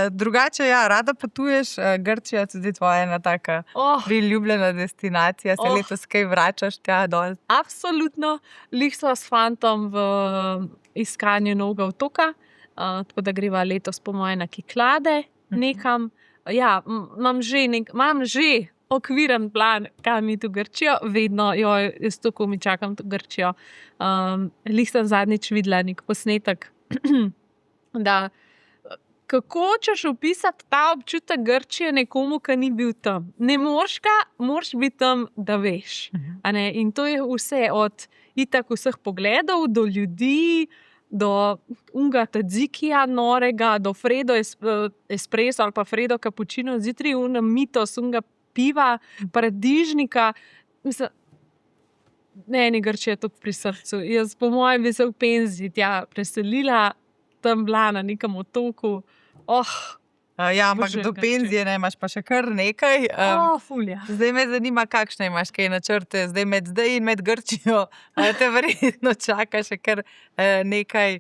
Drugače, ja, rada potuješ, Grčija tudi tvoja ena taka priljubljena destinacija, se letos kaj vračaš tja dol? Absolutno, lih sva s fantom v iskanju novega otoka, tako da greva letos po moje na Kiklade nekam. Ja, imam že okviren plan, kam iti v Grčijo, vedno, jaz tako mi čakam to Grčijo. Lih sem zadnjič videla nek posnetek, da kako hočeš opisati ta občutek Grčije nekomu, ki ni bil tam. Ne moreš ga, moraš biti tam, da veš. In to je vse od itak vseh pogledov do ljudi, do unga tadzikija norega, do Fredo espresso ali pa Fredo cappuccino, zjutraj unga mitos, unga piva, paradižnika. Mislim, ne, Grčija je to pri srcu. Jaz po mojem bi se v penziji tja preselila, tam bila na nekem otoku. Ja, ampak do penzije ne imaš pa še kar nekaj. Fulja. Zdaj me zanima, kakšne imaš kaj načrte zdaj med Grčijo. Te verjetno čaka še kar nekaj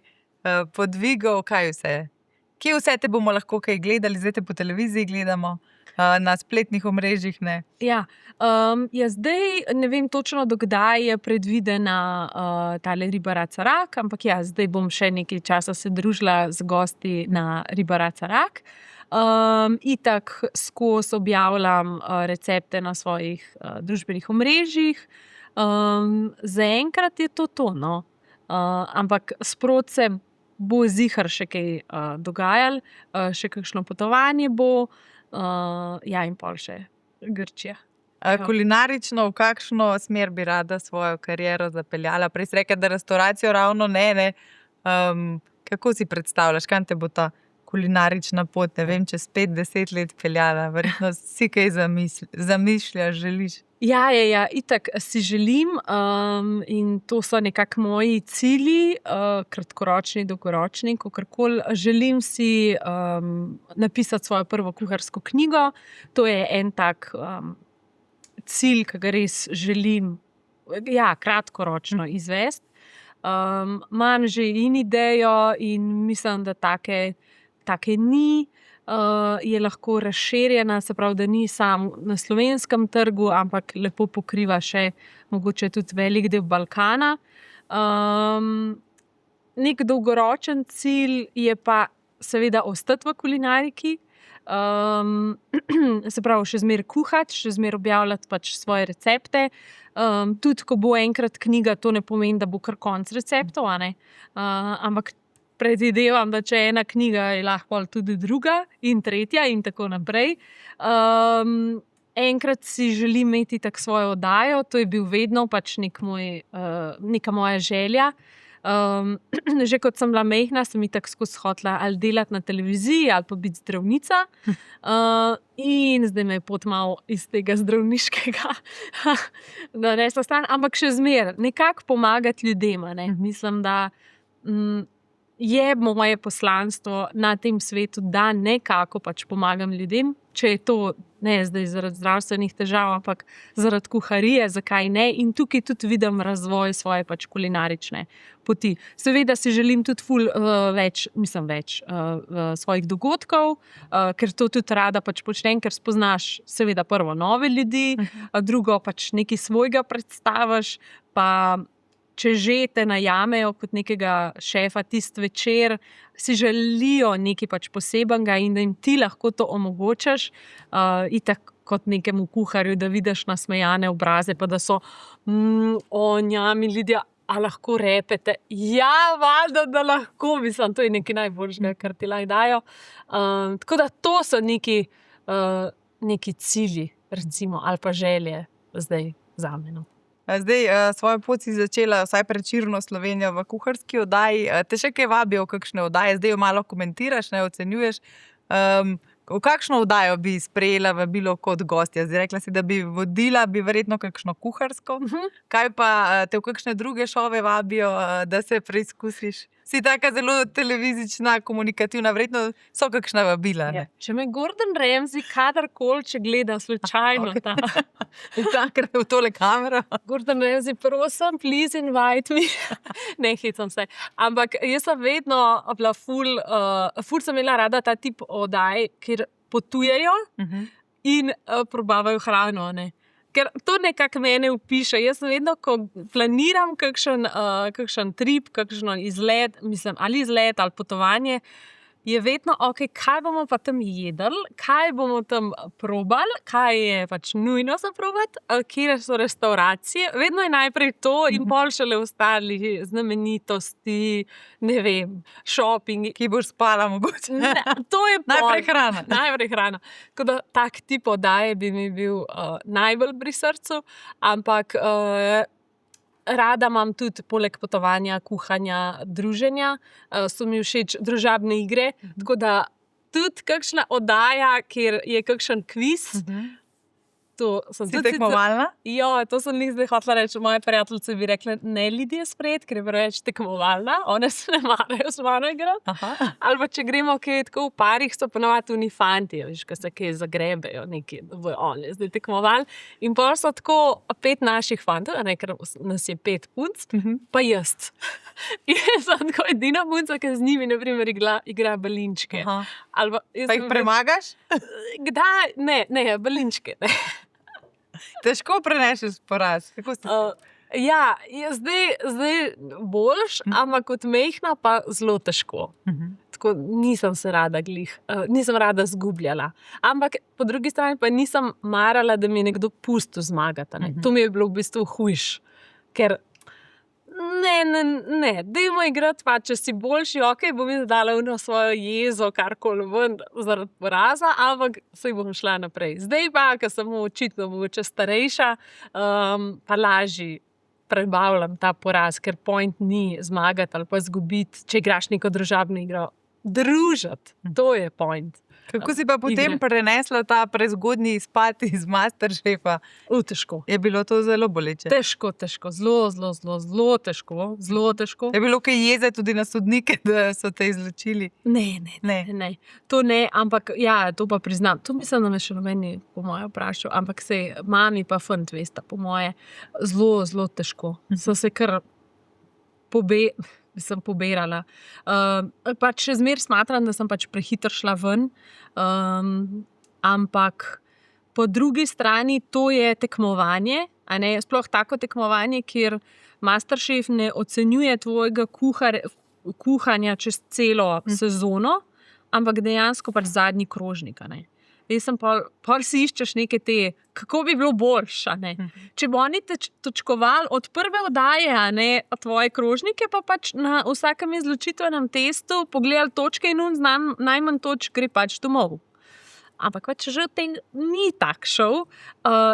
podvigov, kaj vse. Kje vse te bomo lahko kaj gledali? Zdaj te po televiziji gledamo, na spletnih omrežjih ne. Ja, zdaj ne vem točno, do kdaj je predvidena tale Ribara Carak, ampak ja, zdaj bom še nekaj časa se družila z gosti na Ribara Carak. Itak skozi objavljam recepte na svojih družbenih omrežjih. Zaenkrat je to, no. Ampak sproti se bo ziher še kaj dogajalo, še kakšno potovanje bo, ja, in pol še Grčija. Kulinarično, v kakšno smer bi rada svojo kariero zapeljala? Prej si rekla, da restavracijo ravno ne. Kako si predstavljaš, kam te bo ta kulinarična pot, ne vem, čez 5-10 let peljala? Verjetno si kaj zamišljaš, želiš? Ja, itak si želim, in to so nekako moji cilji, kratkoročni, dolgoročni, kakorkoli. Želim si napisati svojo prvo kuharsko knjigo. To je en tak cilj, ki ga res želim, ja, kratkoročno izvesti. Imam že in idejo in mislim, da take ni. Je lahko razširjena, se pravi, da ni samo na slovenskem trgu, ampak lepo pokriva še mogoče tudi velik del Balkana. Nek dolgoročen cilj je pa seveda ostati v kulinariki, se pravi, še zmeraj kuhati, še zmeraj objavljati pač svoje recepte. Tudi, ko bo enkrat knjiga, to ne pomeni, da bo kar konec receptov, ampak predvidevam, da če ena knjiga, je lahko tudi druga in tretja in tako naprej. Enkrat si želim imeti tako svojo oddajo, to je bil vedno pač neka moja želja. Že kot sem bila majhna, sem tako skozi hotela ali delati na televiziji ali pa biti zdravnica. In zdaj me je pot malo iz tega zdravniškega naresla stran, ampak še zmeraj nekako pomagati ljudem. Mislim, da je moje poslanstvo na tem svetu, da nekako pač pomagam ljudem, če je to ne zdaj zaradi zdravstvenih težav, ampak zaradi kuharije, zakaj ne. In tukaj tudi vidim razvoj svoje pač kulinarične poti. Seveda si želim tudi več svojih dogodkov, ker to tudi rada pač počnem, ker spoznaš seveda prvo nove ljudi, drugo pač nekaj svojega predstaviš, pa če že te najamejo kot nekega šefa tisti večer, si želijo nekaj pač posebenega in da jim ti lahko to omogočaš, itak kot nekemu kuharju, da vidiš nasmejane obraze, pa da so njami Lidija, a lahko repete? Ja, valjda, da lahko, mislim, to je nekaj najboljšega, kar ti lahko dajo. Tako da to so neki cilji, recimo, ali pa želje zdaj zame. Zdaj, svojo pot si začela vsaj prečirno Slovenijo v kuharski oddaji. Te še kaj vabijo v kakšne oddaje? Zdaj jo malo komentiraš, ne ocenjuješ. V kakšno oddajo bi sprejela vabilo kot gostja? Zdaj rekla si, da bi vodila, bi verjetno kakšno kuharsko. Kaj pa te v kakšne druge šove vabijo, da se preizkusiš? Si taka zelo televizična, komunikativna, verjetno so kakšna vabila. Ja. Če me Gordon Ramsay kadarkoli, če gleda slučajno, Takrat v tole kamero. Gordon Ramsay, prosim, please invite me. Ne, hecam se. Ampak jaz sem vedno bila ful sem imela rada ta tip oddaj, kjer potujejo in probavajo hrano, ne. Ker to nekako mene opiše. Jaz vedno, ko planiram kakšen trip, kakšen izlet, ali potovanje, je vedno, kaj bomo pa tam jedli, kaj bomo tam probali, kaj je pač nujno za probati, kje so restavracije. Vedno je najprej to in pol šele ostali znamenitosti, ne vem, shopping. Ki boš spala mogoče. Ne, to je pol. Najprej hrana. Tako da tak tip oddaje bi mi bil najbolj pri srcu, ampak rada imam tudi poleg potovanja, kuhanja, druženja, so mi všeč družabne igre, tako da tudi kakšna oddaja, kjer je kakšen kviz. Si tekmovalna? Ja, to sem zdaj hotela reči. Moje prijateljice bi rekle, ne Lidija sprejeti, ker je preveč tekmovalna, one se ne marajo z mano igrati. Ali pa če gremo kaj tako v parih, so ponovadi oni fanti, veš, ko se kaj zagrebejo, neki oni zdaj tekmovali. In potem so tako 5 naših fantov, ker nas je 5 punc, pa jaz. In jaz sem tako edina punca, ki z njimi, na primer, igra balinčke. Pa jih premagaš? Kdaj? Ne, balinčke, ne. Težko prenešeš poraz. Ja, je zdaj boljš, ampak kot majhna pa zelo težko. Tako nisem se rada nisem rada zgubljala. Ampak po drugi strani pa nisem marala, da mi je nekdo pustil zmagati. To mi je bilo v bistvu hujš. Ker ne, dajmo igrati pa, če si boljši, bom jaz dala svojo jezo, karkoli ven zaradi poraza, ampak saj bom šla naprej. Zdaj pa, ko sem očitno mogoče starejša, pa lažje prebavljam ta poraz, ker point ni zmagati ali pa izgubiti, če igraš neko družabno igro. Družiti, to je point. Kako si pa potem prenesla ta prezgodnji izpad iz Masterchefa? Težko. Je bilo to zelo boleče? Težko, zelo težko. Je bilo kaj jeze tudi na sodnike, da so te izločili? Ne. To ne, ampak ja, to pa priznam. To mislim, da me še meni po moje vprašal, ampak sej mami pa fant vesta, po moje, zelo težko. So se kar sem pobirala. Pač še zmeraj smatram, da sem pač prehitro šla ven, ampak po drugi strani to je tekmovanje, a ne, sploh tako tekmovanje, kjer Masterchef ne ocenjuje tvojega kuhanja čez celo sezono, ampak dejansko pač zadnji krožnik, a ne. pol si iščeš neke te, kako bi bilo boljše, a ne. Če bo oni točkovali od prve oddaje, a ne, tvoje krožnike, pa pač na vsakem izločitvenem testu pogledali točke in najmanj točk gre pač domov. Ampak pač že tem ni tak šel.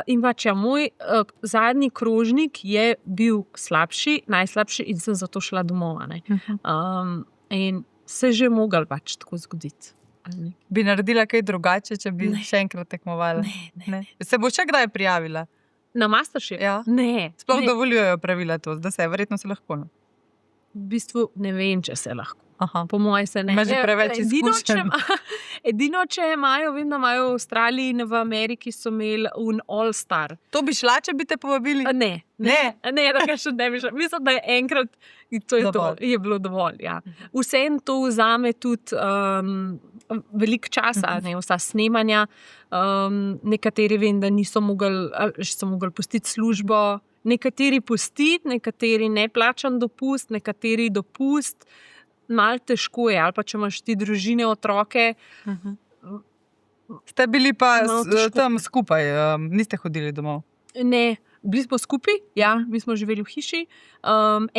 In pač moj zadnji krožnik je bil najslabši in sem zato šla domov. Ne? In se že mogel pač tako zgoditi. Bi naredila kaj drugače, če bi še enkrat tekmovala? Ne. Se bo še kdaj prijavila? Na Masterchef? Ja. Ne. Sploh dovoljujejo pravila to, da se verjetno se lahko. V bistvu ne vem, če se lahko. Aha. Po mojem se ne. Imaš že preveč izkušenj. Edino, če imajo, vem, da imajo v Avstraliji in v Ameriki so imeli un All-Star. To bi šla, če bi te povabili? Ne, da še ne bi šla. Mislim, da je enkrat je bilo dovolj. Ja. Vseeno to vzame tudi veliko časa, vsa snemanja. Nekateri vem, da so mogli pustiti službo. Nekateri pustiti, nekateri neplačan dopust, nekateri dopust. Malo težko je, ali pa če imaš ti družine, otroke. Ste bili pa tam skupaj, niste hodili domov? Ne, bili smo skupaj, ja, mi smo živeli v hiši.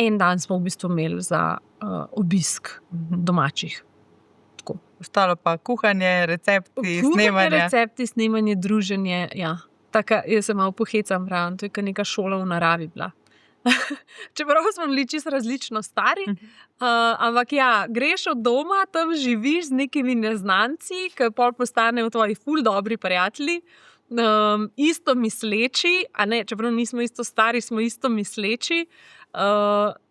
En dan smo v bistvu imeli za obisk domačih. Tako. Ostalo pa kuhanje, recepti, snemanje. Recepti, snemanje, druženje, ja. Taka, jaz se malo pohecam, pravim, to je kot neka šola v naravi bila. Čeprav smo bili čisto različno stari, ampak ja, greš od doma, tam živiš z nekimi neznanci, ki pol postanejo tvoji ful dobri prijatelji, isto misleči, a ne, čeprav nismo isto stari, smo isto misleči.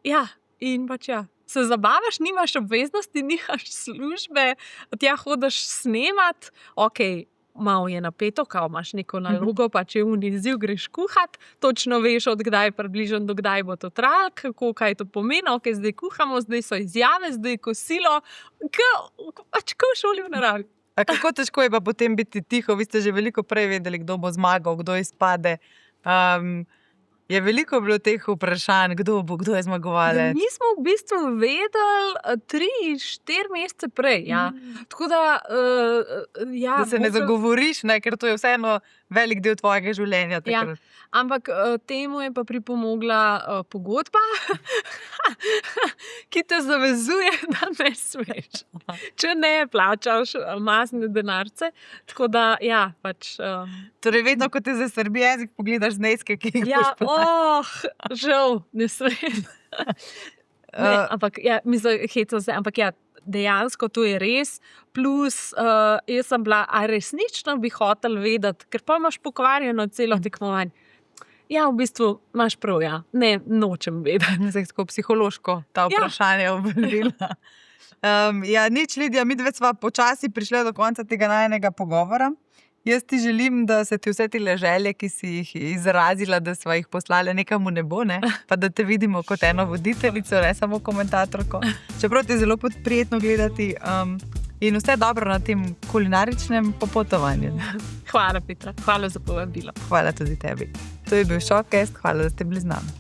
Ja, in pač ja, se zabavaš, nimaš obveznosti, nimaš službe, tja hodiš snemat, okej, malo je napeto, kao imaš neko nalogo, pa če v izziv greš kuhat, točno veš, od kdaj približno do kdaj bo to trajalo, kaj to pomeni, ok, zdaj kuhamo, zdaj so izjave, zdaj kosilo, pač ko v šoli v naravi. A kako težko je pa potem biti tiho? Vi ste že veliko prej vedeli, kdo bo zmagal, kdo izpade. Je veliko bilo teh vprašanj, kdo je zmagovalec? Mi smo v bistvu vedeli 3-4 mesece prej. Ja. Tako da, da se ne zagovoriš, ne? Ker to je vseeno velik del tvojega življenja. Ja. Ampak temu je pa pripomogla pogodba, ki te zavezuje, da ne smeš. Če ne plačaš masne denarce. Tako da, ja, pač. Torej, vedno, ko te zasrbi jezik, pogledaš zneske, ki jih boš plačal. Žal, ne smeš. Ampak, ja, mislim, hecam se, ampak ja, dejansko to je res. Plus, jaz sem bila, a resnično bi hotel vedeti, ker pa imaš pokvarjeno celo tekmovanje. Ja, v bistvu imaš prav, ja. Ne, nočem vedeti. Zdaj tako psihološko ta vprašanja obveljila. Ja, nič, Lidija, mi dve sva počasi prišli do konca tega najinega pogovora. Jaz ti želim, da se ti vse te želje, ki si jih izrazila, da sva jih poslali nekam v nebo, ne? Pa da te vidimo kot eno voditeljico, ne samo komentatorko. Čeprav te je zelo prijetno gledati in vse dobro na tem kulinaričnem popotovanju. Hvala, Petra. Hvala za povabilo. Hvala tudi tebi. To je bil Showcast. Hvala, da ste bili z nami.